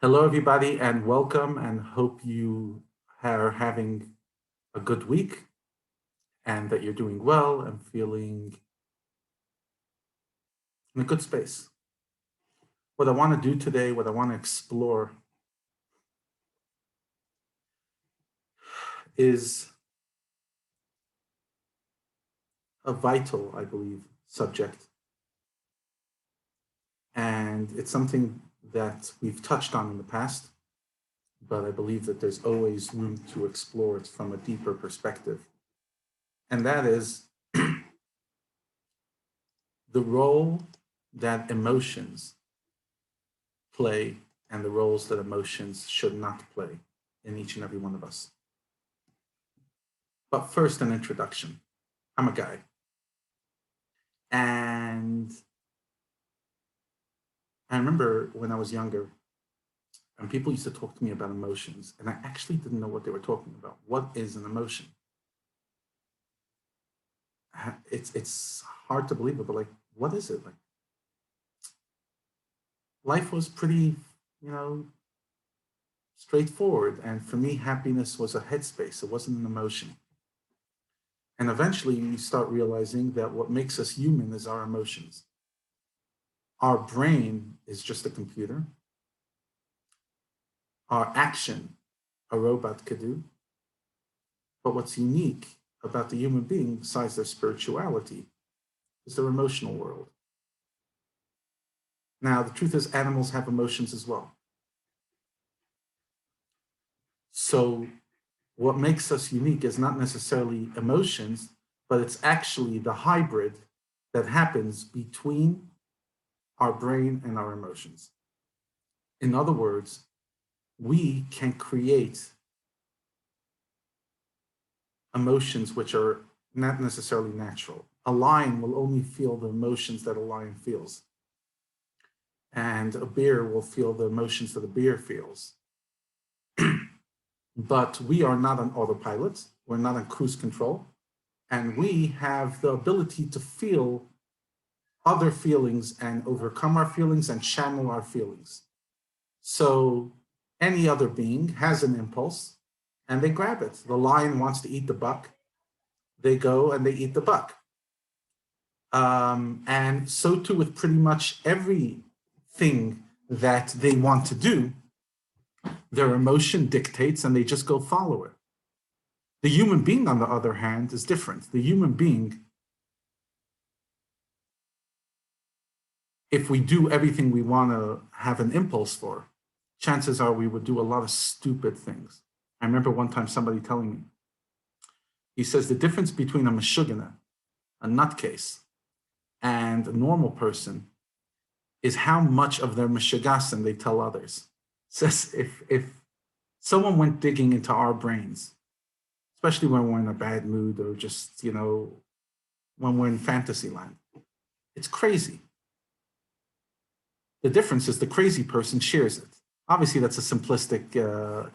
Hello, everybody, and welcome, and hope you are having a good week and that you're doing well and feeling in a good space. What I want to do today, what I want to explore is a vital, I believe, subject. And it's something that we've touched on in the past, but I believe that there's always room to explore it from a deeper perspective. And that is the role that emotions play and the roles that emotions should not play in each and every one of us. But first, an introduction. I'm a guy. And I remember when I was younger, and people used to talk to me about emotions, and I actually didn't know what they were talking about. What is an emotion? It's hard to believe it, but like, what is it? Like, life was pretty, you know, straightforward. And for me, happiness was a headspace. It wasn't an emotion. And eventually you start realizing that what makes us human is our emotions. Our brain is just a computer. Our action, a robot could do. But what's unique about the human being, besides their spirituality, is their emotional world. Now, the truth is, animals have emotions as well. So, what makes us unique is not necessarily emotions, but it's actually the hybrid that happens between our brain and our emotions. In other words, we can create emotions which are not necessarily natural. A lion will only feel the emotions that a lion feels. And a bear will feel the emotions that a bear feels. But we are not on autopilot. We're not on cruise control. And we have the ability to feel other feelings and overcome our feelings and channel our feelings. So any other being has an impulse and they grab it. The lion wants to eat the buck. They go and they eat the buck. And so too with pretty much everything that they want to do, their emotion dictates and they just go follow it. The human being, on the other hand, is different. The human being, if we do everything we want to have an impulse for, chances are we would do a lot of stupid things. I remember one time somebody telling me, he says the difference between a meshugana, a nutcase, and a normal person is how much of their meshugasim they tell others. Says if someone went digging into our brains, especially when we're in a bad mood or just, when we're in fantasy land, it's crazy. The difference is the crazy person shares it. Obviously, that's a simplistic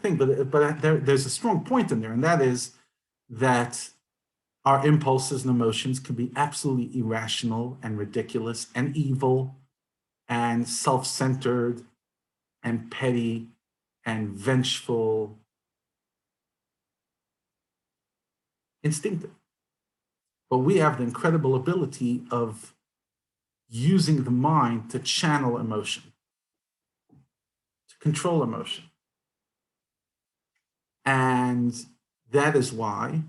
thing, but there's a strong point in there, and that is that our impulses and emotions can be absolutely irrational and ridiculous and evil and self-centered and petty and vengeful, instinctive. But we have the incredible ability of using the mind to channel emotion, to control emotion. And that is why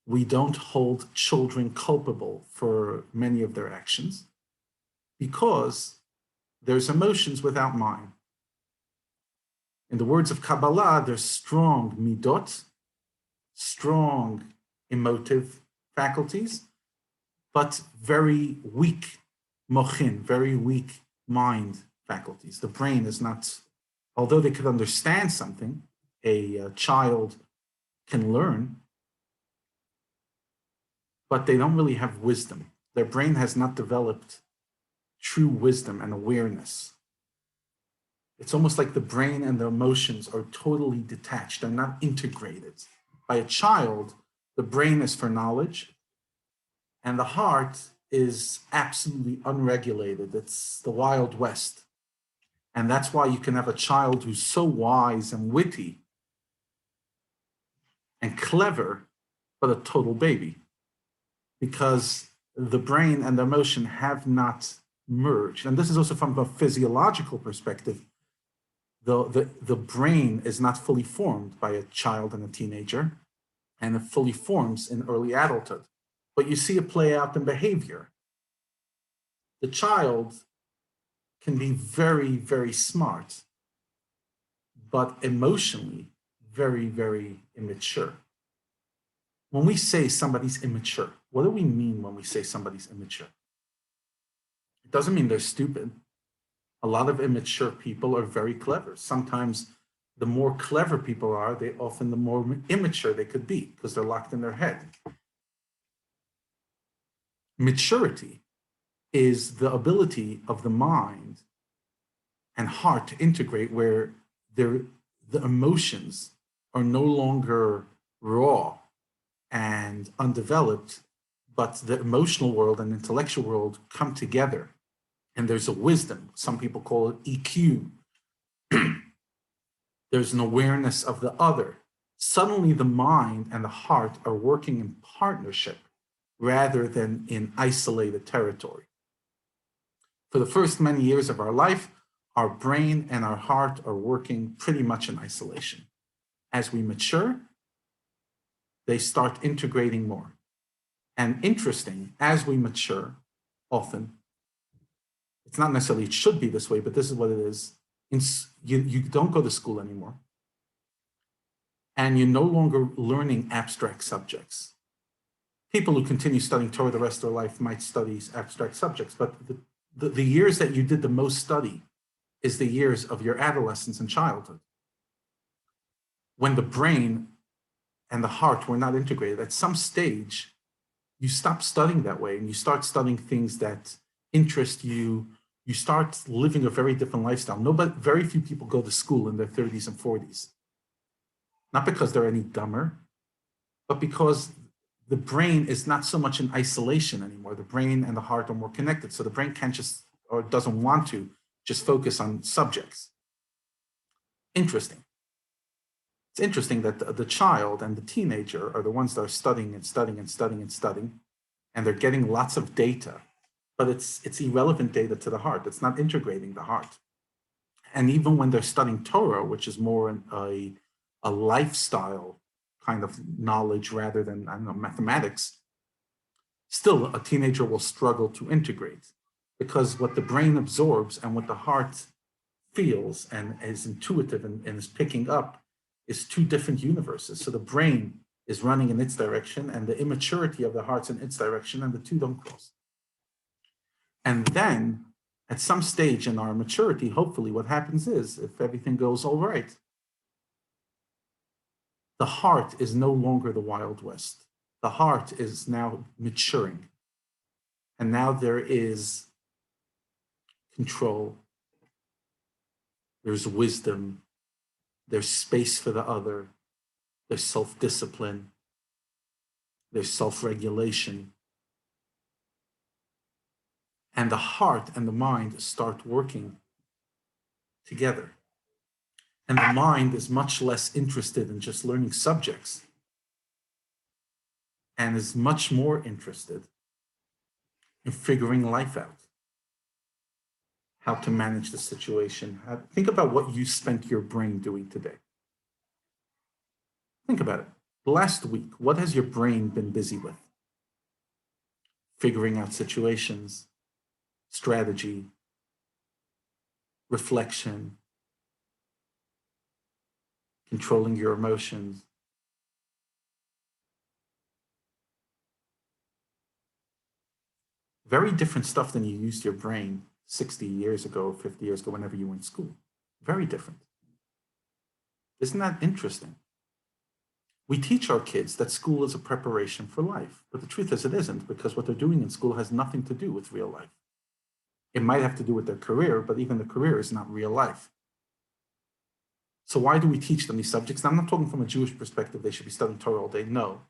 we don't hold children culpable for many of their actions, because there's emotions without mind. In the words of Kabbalah, there's strong midot, strong emotive faculties, but very weak mochin, very weak mind faculties. The brain is not, although they could understand something, a child can learn, but they don't really have wisdom. Their brain has not developed true wisdom and awareness. It's almost like the brain and the emotions are totally detached. They're not integrated. By a child, the brain is for knowledge, and the heart is absolutely unregulated. It's the Wild West. And that's why you can have a child who's so wise and witty and clever, but a total baby, because the brain and the emotion have not merged. And this is also from a physiological perspective. The brain is not fully formed by a child and a teenager, and it fully forms in early adulthood. But you see it play out in behavior. The child can be very, very smart, but emotionally very, very immature. When we say somebody's immature, what do we mean when we say somebody's immature? It doesn't mean they're stupid. A lot of immature people are very clever. Sometimes the more clever people are, they often the more immature they could be because they're locked in their head. Maturity is the ability of the mind and heart to integrate where the emotions are no longer raw and undeveloped, but the emotional world and intellectual world come together. And there's a wisdom. Some people call it EQ. There's an awareness of the other. Suddenly the mind and the heart are working in partnership rather than in isolated territory. For the first many years of our life, our brain and our heart are working pretty much in isolation. As we mature, they start integrating more. And interesting, as we mature, often, it's not necessarily it should be this way, but this is what it is. You don't go to school anymore. And you're no longer learning abstract subjects. People who continue studying Torah the rest of their life might study abstract subjects, but the years that you did the most study is the years of your adolescence and childhood, when the brain and the heart were not integrated. At some stage, you stop studying that way and you start studying things that interest you. You start living a very different lifestyle. Very few people go to school in their 30s and 40s. Not because they're any dumber, but because the brain is not so much in isolation anymore. The brain and the heart are more connected. So the brain can't just, or doesn't want to, just focus on subjects. Interesting. It's interesting that the child and the teenager are the ones that are studying and studying and studying and studying, and they're getting lots of data, but it's irrelevant data to the heart. It's not integrating the heart. And even when they're studying Torah, which is more a lifestyle kind of knowledge rather than, I don't know, mathematics, still a teenager will struggle to integrate, because what the brain absorbs and what the heart feels and is intuitive and is picking up is two different universes. So the brain is running in its direction and the immaturity of the heart's in its direction, and the two don't cross. And then at some stage in our maturity, hopefully what happens is, if everything goes all right, the heart is no longer the Wild West. The heart is now maturing. And now there is control, there's wisdom, there's space for the other, there's self-discipline, there's self-regulation. And the heart and the mind start working together. And the mind is much less interested in just learning subjects and is much more interested in figuring life out, how to manage the situation. Think about what you spent your brain doing today. Think about it. Last week, what has your brain been busy with? Figuring out situations, strategy, reflection, controlling your emotions. Very different stuff than you used your brain 60 years ago, 50 years ago, whenever you were in school. Very different. Isn't that interesting? We teach our kids that school is a preparation for life, but the truth is it isn't, because what they're doing in school has nothing to do with real life. It might have to do with their career, but even the career is not real life. So why do we teach them these subjects? Now, I'm not talking from a Jewish perspective, they should be studying Torah all day. No.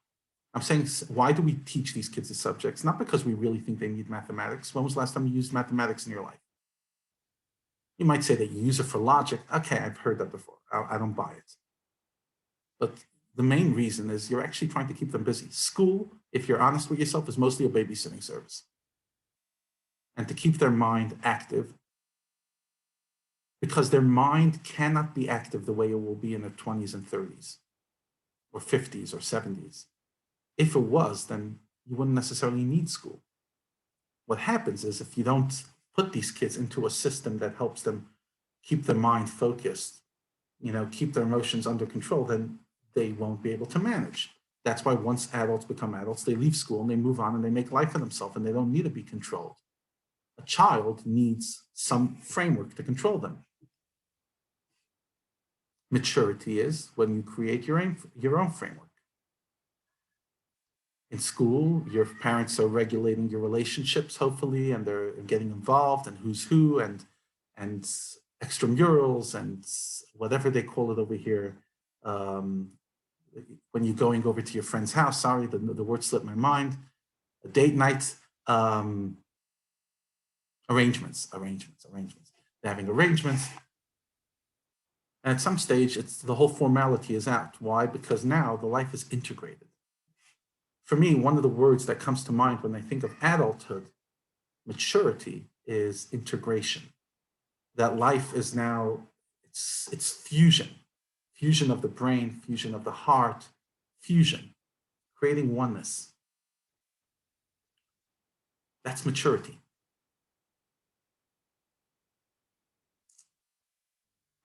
I'm saying, why do we teach these kids these subjects? Not because we really think they need mathematics. When was the last time you used mathematics in your life? You might say that you use it for logic. Okay, I've heard that before. I don't buy it. But the main reason is you're actually trying to keep them busy. School, if you're honest with yourself, is mostly a babysitting service. And to keep their mind active, because their mind cannot be active the way it will be in their 20s and 30s or 50s or 70s. If it was, then you wouldn't necessarily need school. What happens is if you don't put these kids into a system that helps them keep their mind focused, keep their emotions under control, then they won't be able to manage. That's why once adults become adults, they leave school and they move on and they make life for themselves and they don't need to be controlled. A child needs some framework to control them. Maturity is when you create your own framework. In school, your parents are regulating your relationships, hopefully, and they're getting involved and who's who and extramurals and whatever they call it over here. When you're going over to your friend's house, sorry, the word slipped my mind, a date night, arrangements. They're having arrangements. And at some stage, the whole formality is out. Why? Because now the life is integrated. For me, one of the words that comes to mind when I think of adulthood, maturity, is integration. That life is now, it's fusion of the brain, fusion of the heart, fusion, creating oneness. That's maturity.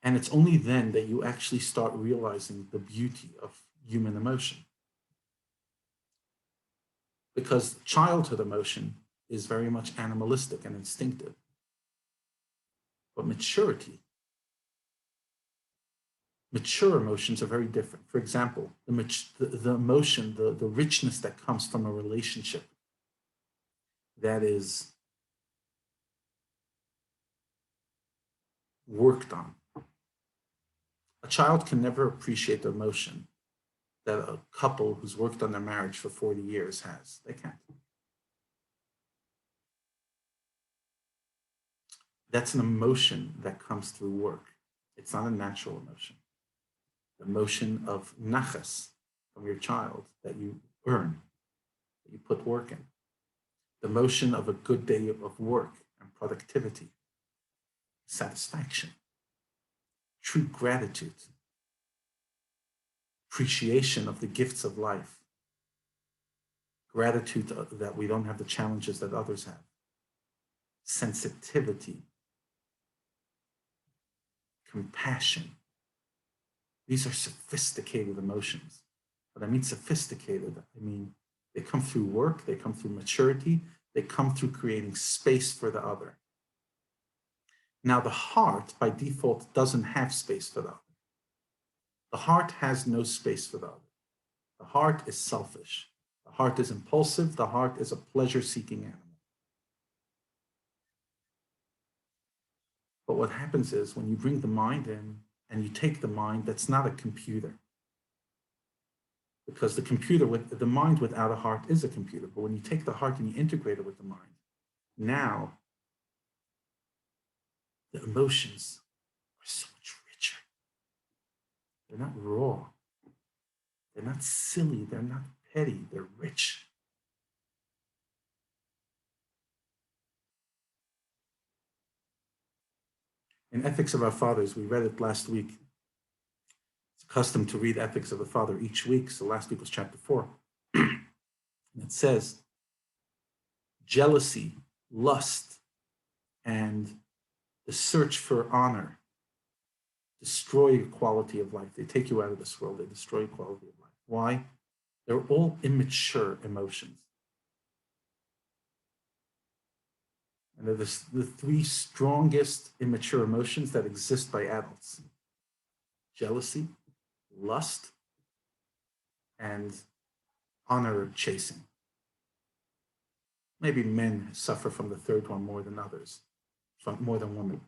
And it's only then that you actually start realizing the beauty of human emotion. Because childhood emotion is very much animalistic and instinctive. But mature emotions are very different. For example, the emotion, the richness that comes from a relationship that is worked on. A child can never appreciate the emotion that a couple who's worked on their marriage for 40 years has. They can't. That's an emotion that comes through work. It's not a natural emotion. The emotion of nachas from your child that you earn, that you put work in. The emotion of a good day of work and productivity, satisfaction, true gratitude, appreciation of the gifts of life, gratitude that we don't have the challenges that others have, sensitivity, compassion. These are sophisticated emotions. But I mean sophisticated, I mean they come through work, they come through maturity, they come through creating space for the other. Now the heart by default doesn't have space for the other. The heart has no space for the other. The heart is selfish. The heart is impulsive. The heart is a pleasure-seeking animal. But what happens is when you bring the mind in and you take the mind, that's not a computer. Because the mind without a heart is a computer. But when you take the heart and you integrate it with the mind, now the emotions are so much richer. They're not raw. They're not silly. They're not petty. They're rich. In Ethics of Our Fathers, we read it last week. It's custom to read Ethics of the Father each week. So last week was chapter 4. And it says, jealousy, lust, and the search for honor destroy your quality of life. They take you out of this world. They destroy your quality of life. Why? They're all immature emotions. And they're the three strongest immature emotions that exist by adults: jealousy, lust, and honor chasing. Maybe men suffer from the third one more than others, more than women.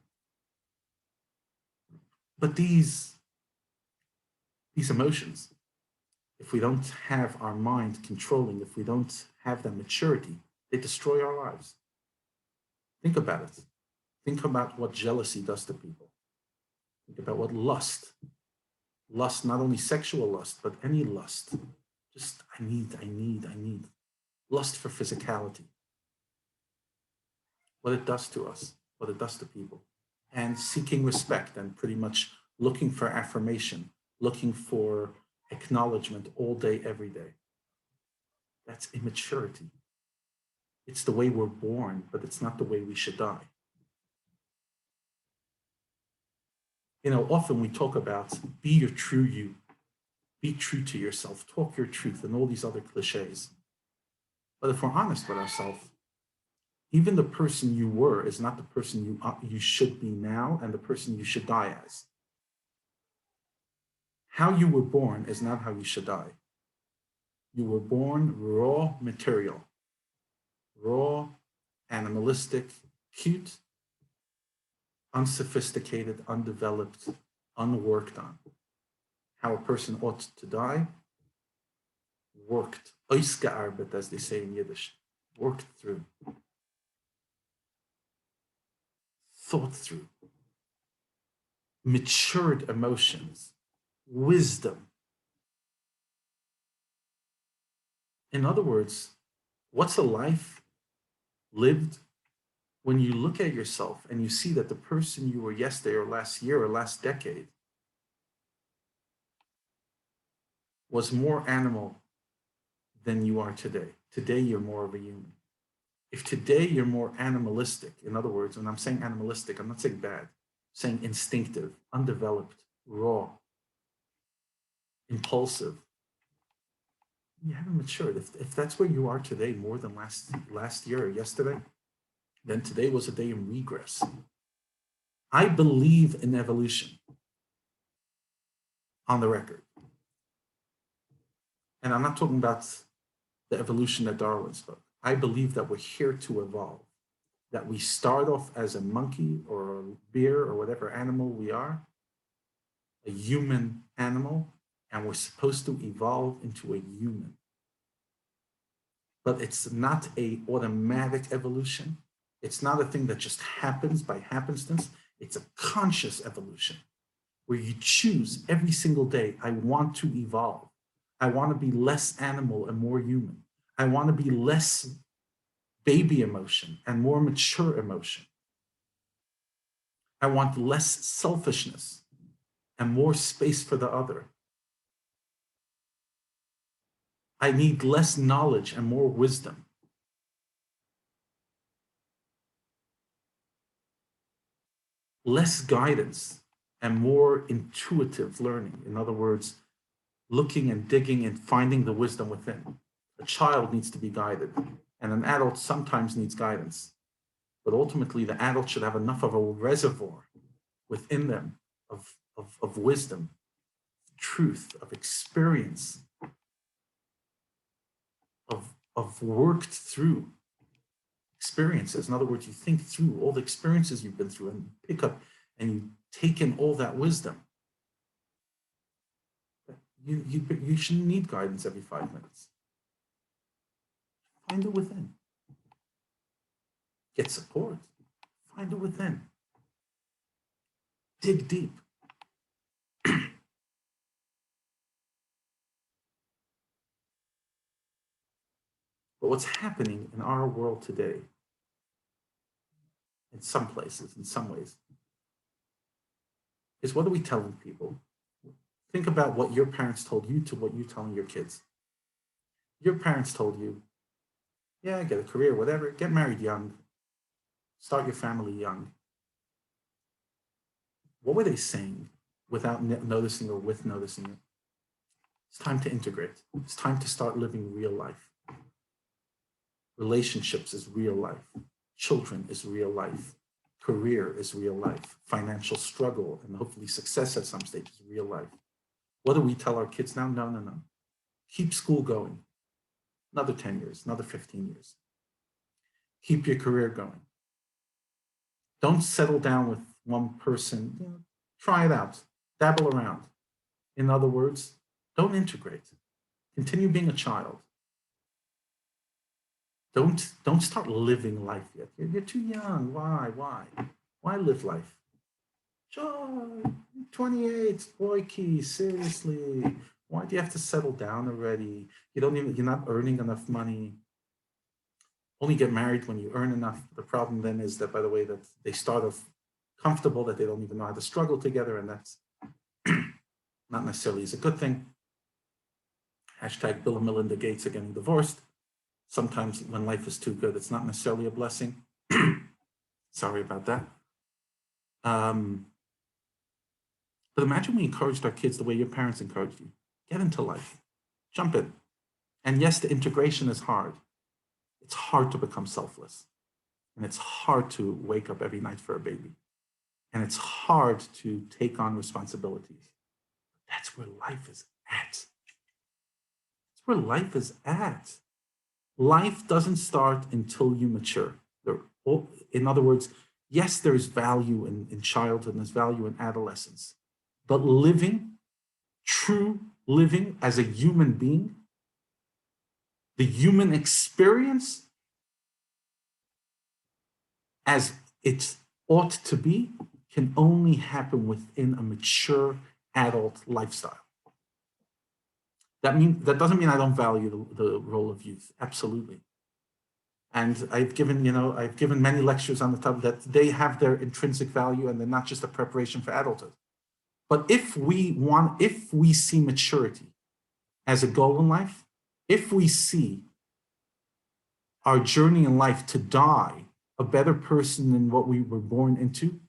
But these emotions, if we don't have our mind controlling, if we don't have that maturity, they destroy our lives. Think about it. Think about what jealousy does to people. Think about what lust, not only sexual lust, but any lust. Just, I need. Lust for physicality. What it does to us, what it does to people. And seeking respect and pretty much looking for affirmation, looking for acknowledgement all day, every day. That's immaturity. It's the way we're born, but it's not the way we should die. Often we talk about be your true you, be true to yourself, talk your truth, and all these other cliches. But if we're honest with ourselves, even the person you were is not the person you should be now and the person you should die as. How you were born is not how you should die. You were born raw material, raw, animalistic, cute, unsophisticated, undeveloped, unworked on. How a person ought to die, worked, uitgearbeitet, as they say in Yiddish, worked through, thought through, matured emotions, wisdom. In other words, what's a life lived when you look at yourself and you see that the person you were yesterday or last year or last decade was more animal than you are today. Today, you're more of a human. If today you're more animalistic, in other words, when I'm saying animalistic, I'm not saying bad, I'm saying instinctive, undeveloped, raw, impulsive, you haven't matured. If that's where you are today more than last year or yesterday, then today was a day in regress. I believe in evolution on the record. And I'm not talking about the evolution that Darwin spoke. I believe that we're here to evolve, that we start off as a monkey or a bear or whatever animal we are, a human animal, and we're supposed to evolve into a human. But it's not an automatic evolution. It's not a thing that just happens by happenstance. It's a conscious evolution where you choose every single day, I want to evolve. I want to be less animal and more human. I want to be less baby emotion and more mature emotion. I want less selfishness and more space for the other. I need less knowledge and more wisdom. Less guidance and more intuitive learning. In other words, looking and digging and finding the wisdom within. A child needs to be guided, and an adult sometimes needs guidance. But ultimately, the adult should have enough of a reservoir within them of wisdom, truth, of experience, of worked through experiences. In other words, you think through all the experiences you've been through and pick up and you take in all that wisdom. You shouldn't need guidance every 5 minutes. Find it within. Get support. Find it within. Dig deep. But what's happening in our world today, in some places, in some ways, is what are we telling people? Think about what your parents told you to what you're telling your kids. Your parents told you, yeah, get a career, whatever, get married young, start your family young. What were they saying without noticing or with noticing it? It's time to integrate. It's time to start living real life. Relationships is real life. Children is real life. Career is real life. Financial struggle and hopefully success at some stage is real life. What do we tell our kids now? No, no, no. Keep school going. Another 10 years, another 15 years. Keep your career going. Don't settle down with one person. Try it out. Dabble around. In other words, don't integrate. Continue being a child. Don't start living life yet. You're too young. Why? Why live life? Joy, 28, boy key, seriously. Why do you have to settle down already? You're not earning enough money. Only get married when you earn enough. The problem then is that, by the way, that they start off comfortable, that they don't even know how to struggle together, and that's not necessarily is a good thing. Hashtag Bill and Melinda Gates are getting divorced. Sometimes when life is too good, it's not necessarily a blessing. Sorry about that. But imagine we encouraged our kids the way your parents encouraged you. Get into life. Jump in. And yes, the integration is hard. It's hard to become selfless. And it's hard to wake up every night for a baby. And it's hard to take on responsibilities. That's where life is at. That's where life is at. Life doesn't start until you mature. In other words, yes, there's value in childhood and there's value in adolescence. But living, true living as a human being, the human experience as it ought to be, can only happen within a mature adult lifestyle. That doesn't mean I don't value the role of youth. Absolutely. And I've given many lectures on the topic that they have their intrinsic value and they're not just a preparation for adulthood. But if we see maturity as a goal in life, if we see our journey in life to die a better person than what we were born into,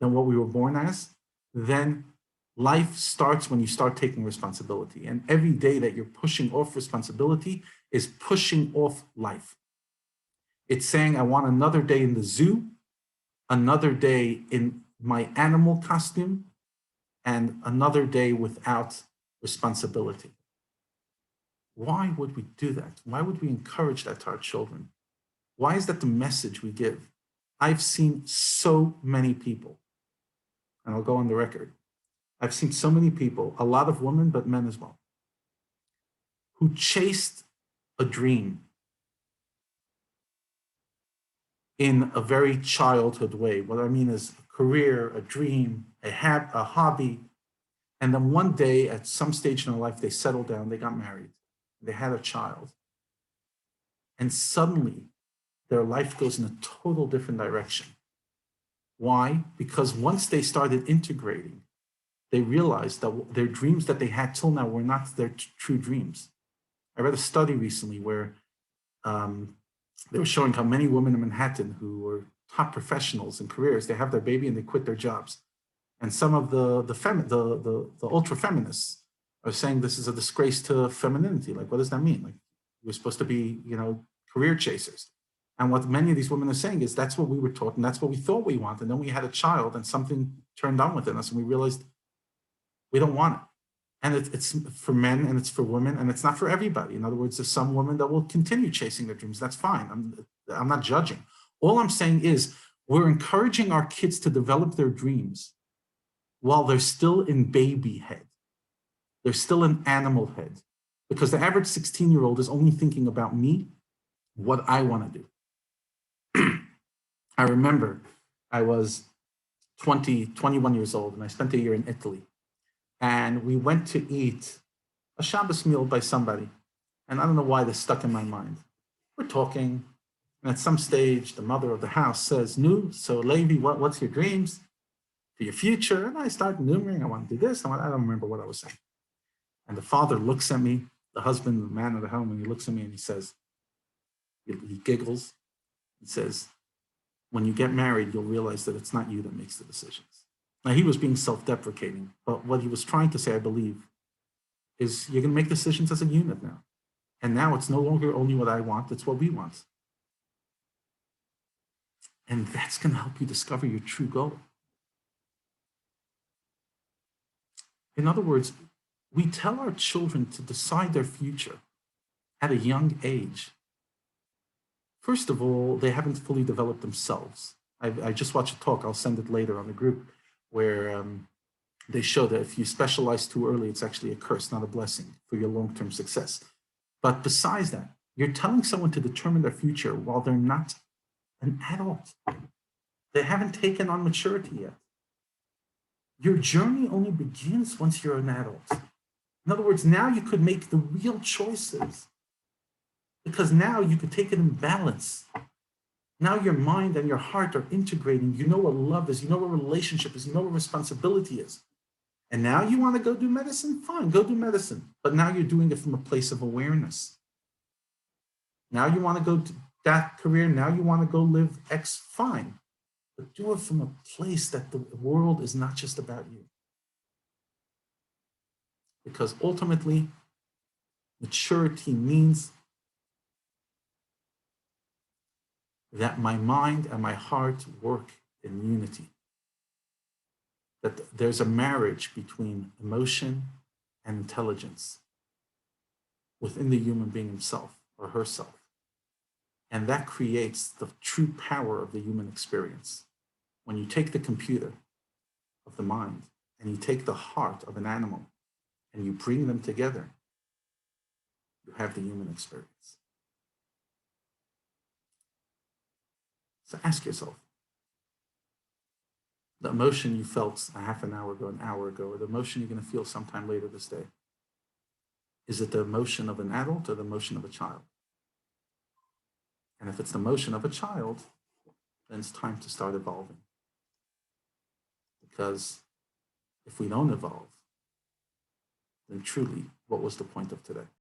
than what we were born as, then life starts when you start taking responsibility. And every day that you're pushing off responsibility is pushing off life. It's saying, I want another day in the zoo, another day in my animal costume, and another day without responsibility. Why would we do that? Why would we encourage that to our children? Why is that the message we give? I've seen so many people, and I'll go on the record. I've seen so many people, a lot of women, but men as well, who chased a dream in a very childhood way. What I mean is a career, a dream, a hobby. And then one day, at some stage in their life, they settled down, they got married, they had a child. And suddenly, their life goes in a total different direction. Why? Because once they started integrating, they realized that their dreams that they had till now were not their true dreams. I read a study recently where they were showing how many women in Manhattan who were top professionals in careers, they have their baby and they quit their jobs. And some of the ultra feminists are saying this is a disgrace to femininity. Like, what does that mean? Like, we're supposed to be, career chasers. And what many of these women are saying is that's what we were taught and that's what we thought we wanted. And then we had a child and something turned on within us and we realized we don't want it. And it's for men and it's for women and it's not for everybody. In other words, there's some women that will continue chasing their dreams. That's fine. I'm not judging. All I'm saying is we're encouraging our kids to develop their dreams while they're still in baby head. They're still in animal head because the average 16-year-old is only thinking about me, what I want to do. I remember I was 21 years old and I spent a year in Italy. And we went to eat a Shabbos meal by somebody. And I don't know why this stuck in my mind. We're talking, and at some stage, the mother of the house says, "Nu, so Levi, what's your dreams for your future?" And I start enumerating, I want to do this. I don't remember what I was saying. And the father looks at me, the husband, the man of the home, and he looks at me and he says, he giggles, he says, "When you get married, you'll realize that it's not you that makes the decisions." Now, he was being self-deprecating, but what he was trying to say, I believe, is you're going to make decisions as a unit now. And now it's no longer only what I want, it's what we want. And that's going to help you discover your true goal. In other words, we tell our children to decide their future at a young age. First of all, they haven't fully developed themselves. I just watched a talk, I'll send it later on the group, where they show that if you specialize too early, it's actually a curse, not a blessing for your long-term success. But besides that, you're telling someone to determine their future while they're not an adult. They haven't taken on maturity yet. Your journey only begins once you're an adult. In other words, now you could make the real choices because now you could take it in balance. Now your mind and your heart are integrating. You know what love is, you know what relationship is, you know what responsibility is. And now you want to go do medicine? Fine, go do medicine. But now you're doing it from a place of awareness. Now you want to go to that career, now you want to go live X, fine. But do it from a place that the world is not just about you. Because ultimately, maturity means that my mind and my heart work in unity. That there's a marriage between emotion and intelligence within the human being himself or herself. And that creates the true power of the human experience. When you take the computer of the mind and you take the heart of an animal and you bring them together, you have the human experience. So ask yourself, the emotion you felt a half an hour ago, an hour ago, or the emotion you're going to feel sometime later this day, is it the emotion of an adult or the emotion of a child? And if it's the emotion of a child, then it's time to start evolving. Because if we don't evolve, then truly, what was the point of today?